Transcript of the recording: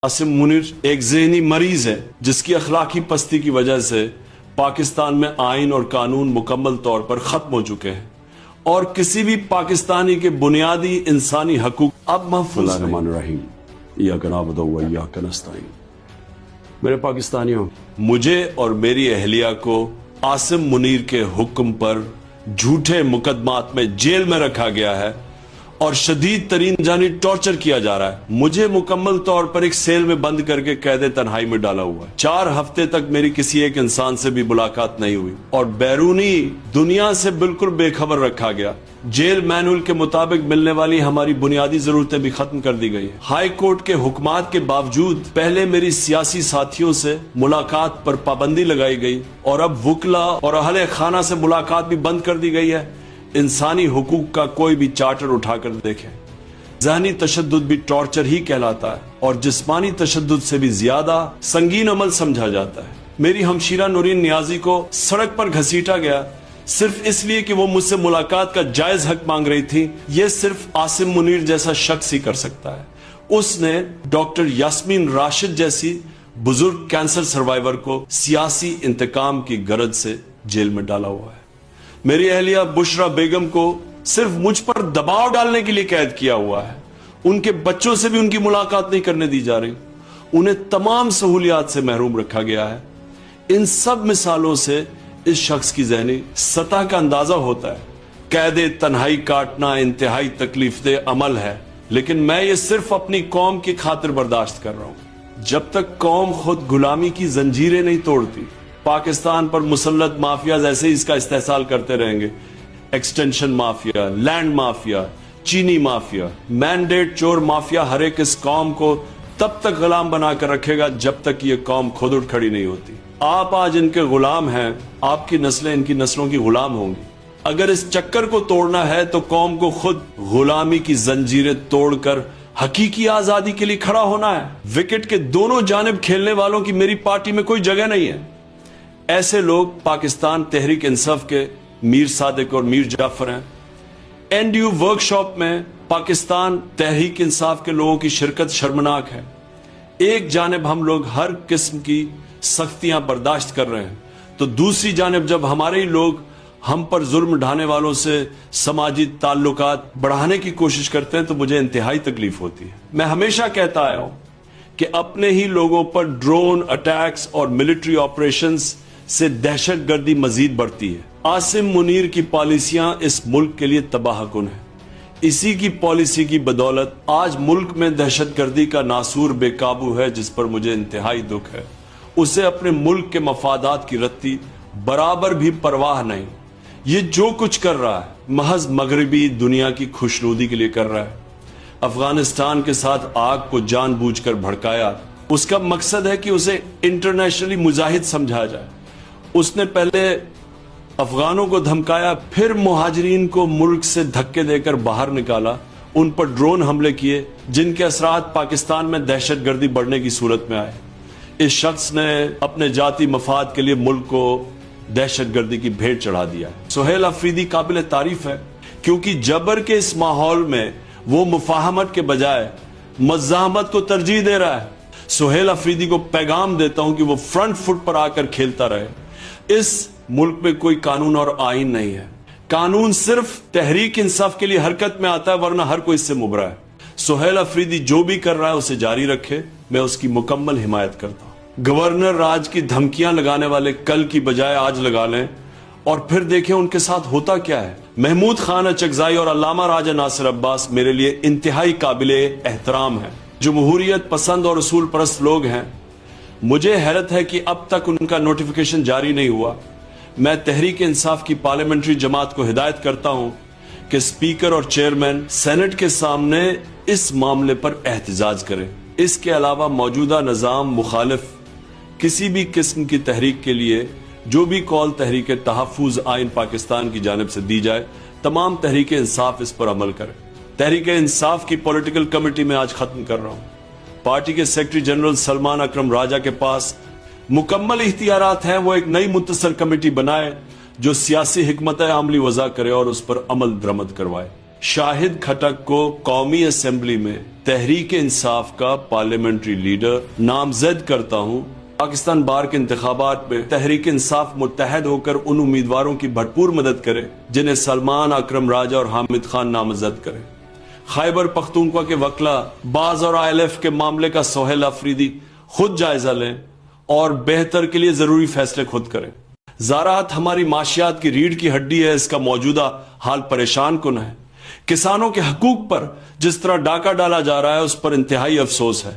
आसिम मुनीर एक ज़हनी मरीज है जिसकी अखलाकी पस्ती की वजह से पाकिस्तान में आइन और कानून मुकम्मल तौर पर ख़त्म हो चुके हैं और किसी भी पाकिस्तानी के बुनियादी इंसानी हकूक अब महफूज नहीं। मेरे पाकिस्तानियों, मुझे और मेरी अहलिया को आसिम मुनीर के हुक्म पर झूठे मुकदमात में जेल में रखा गया है और शदीद तरीन जानी टॉर्चर किया जा रहा है। मुझे मुकम्मल तौर पर एक सेल में बंद करके कैद तन्हाई में डाला हुआ है। 4 हफ्ते तक मेरी किसी एक इंसान से भी मुलाकात नहीं हुई और बैरूनी दुनिया से बिल्कुल बेखबर रखा गया। जेल मैनुअल के मुताबिक मिलने वाली हमारी बुनियादी जरूरतें भी खत्म कर दी गई है। हाई कोर्ट के हुक्मात के बावजूद पहले मेरी सियासी साथियों से मुलाकात पर पाबंदी लगाई गई और अब वुकला और अहले खाना से मुलाकात भी बंद कर दी गई है। इंसानी हुकूक का कोई भी चार्टर उठाकर देखें, ज़हनी तशद्दुद भी टॉर्चर ही कहलाता है और जिस्मानी तशद्दुद से भी ज्यादा संगीन अमल समझा जाता है। मेरी हमशीरा नूरीन नियाजी को सड़क पर घसीटा गया सिर्फ इसलिए कि वो मुझसे मुलाकात का जायज हक मांग रही थी। ये सिर्फ आसिम मुनीर जैसा शख्स ही कर सकता है। उसने डॉक्टर यास्मीन राशिद जैसी बुजुर्ग कैंसर सर्वाइवर को सियासी इंतकाम की गरज से जेल में डाला हुआ है। मेरी अहलिया बुशरा बेगम को सिर्फ मुझ पर दबाव डालने के लिए कैद किया हुआ है। उनके बच्चों से भी उनकी मुलाकात नहीं करने दी जा रही। उन्हें तमाम सहूलियात से महरूम रखा गया है। इन सब मिसालों से इस शख्स की ज़हनी सतह का अंदाजा होता है। कैद तन्हाई काटना इंतहाई तकलीफदेह अमल है, लेकिन मैं ये सिर्फ अपनी कौम की खातिर बर्दाश्त कर रहा हूं। जब तक कौम खुद गुलामी की जंजीरें नहीं तोड़ती, पाकिस्तान पर मुसल्लत माफिया जैसे इसका इस्तेहसाल करते रहेंगे। एक्सटेंशन माफिया, लैंड माफिया, चीनी माफिया, मैंडेट चोर माफिया हर एक इस कौम को तब तक गुलाम बनाकर रखेगा जब तक ये कौम खुद उठ खड़ी नहीं होती। आप आज इनके गुलाम हैं, आपकी नस्लें इनकी नस्लों की गुलाम होंगी। अगर इस चक्कर को तोड़ना है तो कौम को खुद गुलामी की जंजीरें तोड़कर हकीकी आजादी के लिए खड़ा होना है। विकेट के दोनों जानिब खेलने वालों की मेरी पार्टी में कोई जगह नहीं है। ऐसे लोग पाकिस्तान तहरीक इंसाफ के मीर सादिक और मीर जाफर हैं। एनडीयू वर्कशॉप में पाकिस्तान तहरीक इंसाफ के लोगों की शिरकत शर्मनाक है। एक जानिब हम लोग हर किस्म की सख्तियां बर्दाश्त कर रहे हैं, तो दूसरी जानिब जब हमारे ही लोग हम पर जुल्म ढाने वालों से समाजी ताल्लुकात बढ़ाने की कोशिश करते हैं तो मुझे इंतहाई तकलीफ होती है। मैं हमेशा कहता आया हूं कि अपने ही लोगों पर ड्रोन अटैक्स और मिलिट्री ऑपरेशंस से दहशतगर्दी मजीद बढ़ती है। आसिम मुनीर की पॉलिसियां इस मुल्क के लिए तबाहकुन है। इसी की पॉलिसी की बदौलत आज मुल्क में दहशतगर्दी का नासूर बेकाबू है, जिस पर मुझे इंतहाई दुख है। उसे अपने मुल्क के मफादात की रत्ती बराबर भी परवाह नहीं। ये जो कुछ कर रहा है महज मगरबी दुनिया की खुशनुदी के लिए कर रहा है। अफगानिस्तान के साथ आग को जानबूझकर भड़काया। उसका मकसद है कि उसे इंटरनेशनली मुजाहिद समझा जाए। उसने पहले अफगानों को धमकाया, फिर मुहाजिरीन को मुल्क से धक्के देकर बाहर निकाला, उन पर ड्रोन हमले किए जिनके असरात पाकिस्तान में दहशतगर्दी बढ़ने की सूरत में आए। इस शख्स ने अपने जाती मफाद के लिए मुल्क को दहशतगर्दी की भेंट चढ़ा दिया है। सुहेल अफरीदी काबिल तारीफ है, क्योंकि जबर के इस माहौल में वो मुफाहमत के बजाय मज़ाहमत को तरजीह दे रहा है। सुहेल अफरीदी को पैगाम देता हूं कि वो फ्रंट फुट पर आकर खेलता रहे। इस मुल्क में कोई कानून और आइन नहीं है। कानून सिर्फ तहरीक इंसाफ के लिए हरकत में आता है, वरना हर कोई इससे मुबरा है। सुहेल अफरीदी जो भी कर रहा है उसे जारी रखे, मैं उसकी मुकम्मल हिमायत करता हूं। गवर्नर राज की धमकियां लगाने वाले कल की बजाय आज लगा लें और फिर देखें उनके साथ होता क्या है। महमूद खान अचकजाई और अल्लामा राजा नासिर अब्बास मेरे लिए इंतहाई काबिले एहतराम है। जमहूरियत पसंद और असूल परस्त लोग हैं। मुझे हैरत है कि अब तक उनका नोटिफिकेशन जारी नहीं हुआ। मैं तहरीक इंसाफ की पार्लियामेंट्री जमात को हिदायत करता हूं कि स्पीकर और चेयरमैन सेनेट के सामने इस मामले पर एहतजाज करें। इसके अलावा मौजूदा निज़ाम मुखालिफ किसी भी किस्म की तहरीक के लिए जो भी कॉल तहरीक तहफ़्फ़ुज़ आइन पाकिस्तान की जानिब से दी जाए, तमाम तहरीक इंसाफ इस पर अमल करें। तहरीक इंसाफ की पॉलिटिकल कमेटी में आज खत्म कर रहा हूं। पार्टी के सेक्रेटरी जनरल सलमान अकरम राजा के पास मुकम्मल इख्तियारात हैं। वो एक नई मुत्तसर कमेटी बनाए जो सियासी हिकमत अमली वज़ा करे और उस पर अमल दरमद करवाए। شاہد کھٹک کو قومی اسمبلی میں تحریک انصاف کا پارلیمنٹری لیڈر نامزد کرتا ہوں۔ پاکستان بار کے انتخابات میں تحریک انصاف متحد ہو کر ان امیدواروں کی بھرپور مدد کرے جنہیں سلمان، اکرم راجہ اور حامد خان نامزد کرے۔ خیبر پختونخوا کے وکلا باز اور ILF کے معاملے کا سہیل آفریدی خود جائزہ لیں اور بہتر کے لیے ضروری فیصلے خود کریں۔ زراعت ہماری معاشیات کی ریڑھ کی ہڈی ہے، اس کا موجودہ حال پریشان کن ہے۔ کسانوں کے حقوق پر جس طرح ڈاکہ ڈالا جا رہا ہے اس پر انتہائی افسوس ہے۔